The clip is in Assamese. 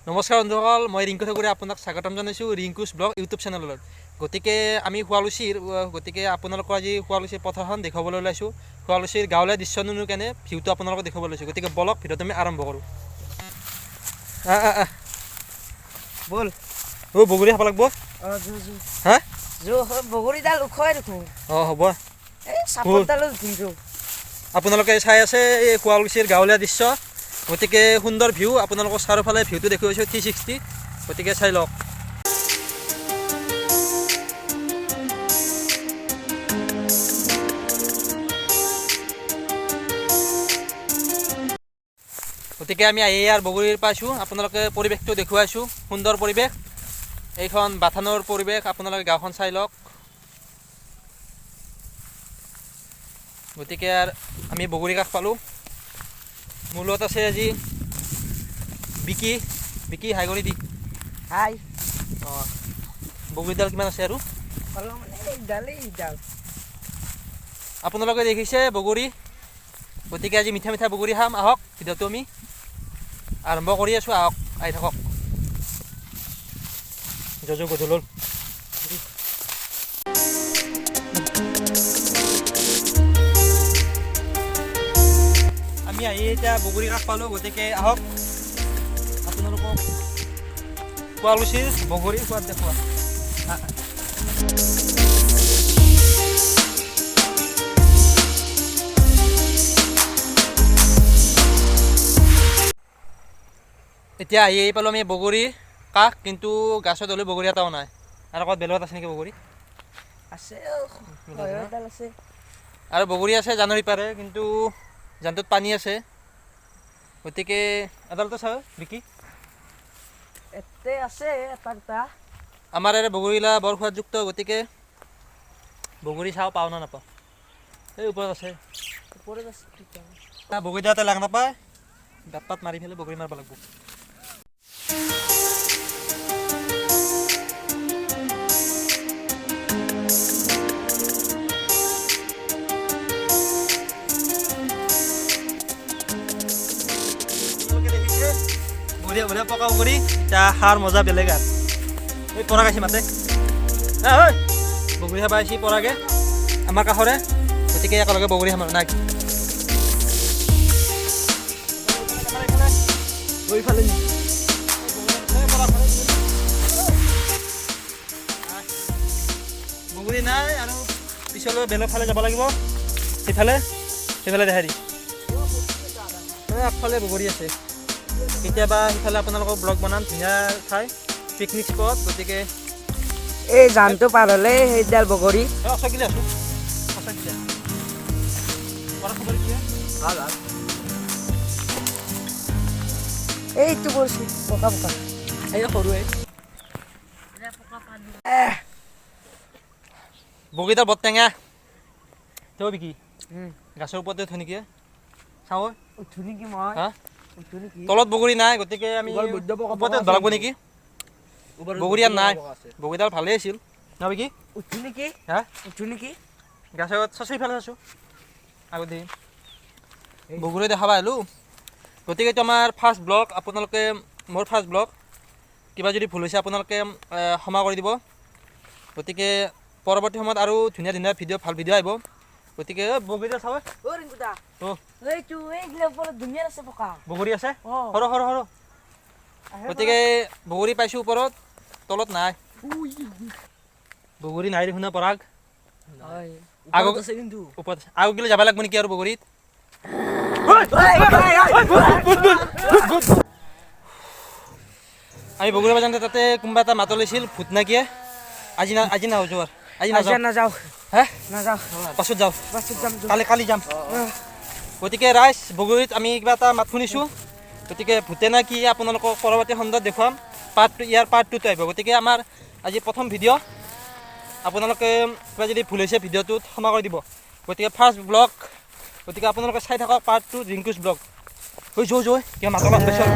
নমস্কাৰ বন্ধুসকল, মই ৰিংকু ঠাকুৰে আপোনাক স্বাগতম জনাইছোঁ ৰিংকুছ ব্লগ ইউটিউব চেনেলত। গতিকে আমি শুৱালুচিৰ আপোনালোকৰ আজি শুৱালুচিৰ পথাৰখন দেখুৱাবলৈ ওলাইছোঁ। শুৱালুচিৰ গাঁৱলীয়া দৃশ্যনো কেনে ভিউটো আপোনালোকক দেখুৱাবলৈ ওলাইছোঁ। গতিকে বলক ভিডিঅ'টো আমি আৰম্ভ কৰোঁ। বল বগৰী খাব লাগিব। হা বগৰীডাল উখোৱাই দেখোন। হ'ব। চাপৰডালো আপোনালোকে চাই আছে এই শুৱালুচিৰ গাঁৱলীয়া দৃশ্য। গতিকে সুন্দৰ ভিউ, আপোনালোকৰ চাৰিওফালে ভিউটো দেখুৱাইছোঁ 360। গতিকে চাই লওক। গতিকে আমি ইয়াৰ বগৰীৰ পাইছোঁ, আপোনালোকে পৰিৱেশটো দেখুৱাইছোঁ। সুন্দৰ পৰিৱেশ, এইখন বাথানৰ পৰিৱেশ। আপোনালোকে গাঁওখন চাই লওক। গতিকে আমি বগৰী কাষ পালোঁ। মোৰ লগত আছে আজি বিকি হাই কৰি দি হাই। অঁ, বগৰীডাল কিমান আছে আৰু আপোনালোকে দেখিছে বগৰী। গতিকে আজি মিঠা মিঠা বগৰী খাম। আহক, ভিডিঅ'টো আমি আৰম্ভ কৰি আছোঁ। আহক, আহি থাকক। যজু গধূল আমি আহি এতিয়া বগৰী কাষ পালোঁ। গতিকে আহক, আপোনালোকক শুৱালুচিৰ বগৰী সোৱাদ দেখুওৱা। এতিয়া আহি পালোঁ আমি বগৰীৰ কাষ, কিন্তু গাছত হ'লেও বগৰী এটাও নাই। আৰু ক'ৰবাত বেলেগত আছে নেকি বগৰী? আছে আছে আৰু বগৰী আছে জানুৱাৰী পাৰে, কিন্তু জানটোত পানী আছে। গতিকে এডালটো চাওঁ বিকি। এতে আছে এটা দুটা। আমাৰ ইয়াৰে বগৰীগিলা বৰ সোৱাদযুক্ত। গতিকে বগৰী চাওঁ পাওঁ না নাপাওঁ। এই ওপৰত আছে বগৰীটা এটা লাগ নাপায়। বেপাত মাৰি পেলাই বগৰী মাৰিব লাগিব। বঢ়িয়া বঢ়িয়া পকা বগৰী, এতিয়া সাৰ মজা বেলেগ। আৰু এই পৰাগ আছি মাতে বগৰী খাব আহিছি পৰাগে আমাৰ কাষৰে। গতিকে একেলগে বগৰী খাম নাই। বগৰী নাই আৰু পিছলৈ বেলেগ ফালে যাব লাগিব। সেইফালে দেখাই দি আগফালে বগৰী আছে। কেতিয়াবা সিফালে আপোনালোকক ব্লগ বনাম। ধুনীয়া ঠাই, পিকনিক স্পট। গতিকে এই জানটো পাৰ হ'লে সেইডাল বগৰী। সঁচাকিলে আছোঁ এইটো কৰিছো পকা পকা এই সৰু বগীডাল বৰ টেঙা। তই বিকি গাছৰ ওপৰতে উঠো নেকি? চাওঁ উঠো নেকি মই? হা, তলত বগৰী নাই। গতিকে আমি ওপৰতে উঠিব লাগিব নেকি? বগৰী ইয়াত নাই। বগৰীডাল ভালেই আছিল ন বিকি? উঠো নেকি? হা, উঠো নেকি? গাছৰ চাচি ফেলাই আছোঁ আগত দি বগৰী দেখাব আহিলোঁ। গতিকে এইটো আমাৰ ফাৰ্ষ্ট ব্লগ। আপোনালোকে মোৰ ফাৰ্ষ্ট ব্লগ। কিবা যদি ভুল হৈছে আপোনালোকে ক্ষমা কৰি দিব। গতিকে পৰৱৰ্তী সময়ত আৰু ধুনীয়া ধুনীয়া ভিডিঅ', ভাল ভিডিঅ' আহিব। গতিকে বগৰীডাল চাব। বগৰী আছে সৰু সৰু সৰু। গতিকে বগৰী পাইছোঁ ওপৰত, তলত নাই। বগৰী নাই দেখোন পৰাগ। আগত আছে কিন্তু ওপৰত আগত গ'লে যাব লাগিব নেকি আৰু বগৰীত? আমি বগৰী বাজাওঁতে তাতে কোনোবা এটা মাত লৈছিল ভূত নাকিয়ে। আজি নাযাওঁ। আজি নাযাওঁ। হে নাযাওঁ, পাছত যাওঁ। যাম কালি যাম। গতিকে ৰাইজ, বগৰীত আমি কিবা এটা মাত শুনিছোঁ। গতিকে ভূতে না কি আপোনালোকক পৰৱৰ্তী খণ্ডত দেখুৱাম। ইয়াৰ পাৰ্ট 2টো আহিব। গতিকে আমাৰ আজি প্ৰথম ভিডিঅ'। আপোনালোকে কিবা যদি ভুল হৈছে ভিডিঅ'টোত ক্ষমা কৰি দিব। গতিকে ফাৰ্ষ্ট ব্লগ। গতিকে আপোনালোকে চাই থাকক পাৰ্ট 2 ৰিংকুছ ব্লগ। কিবা মাতক পাইছোঁ।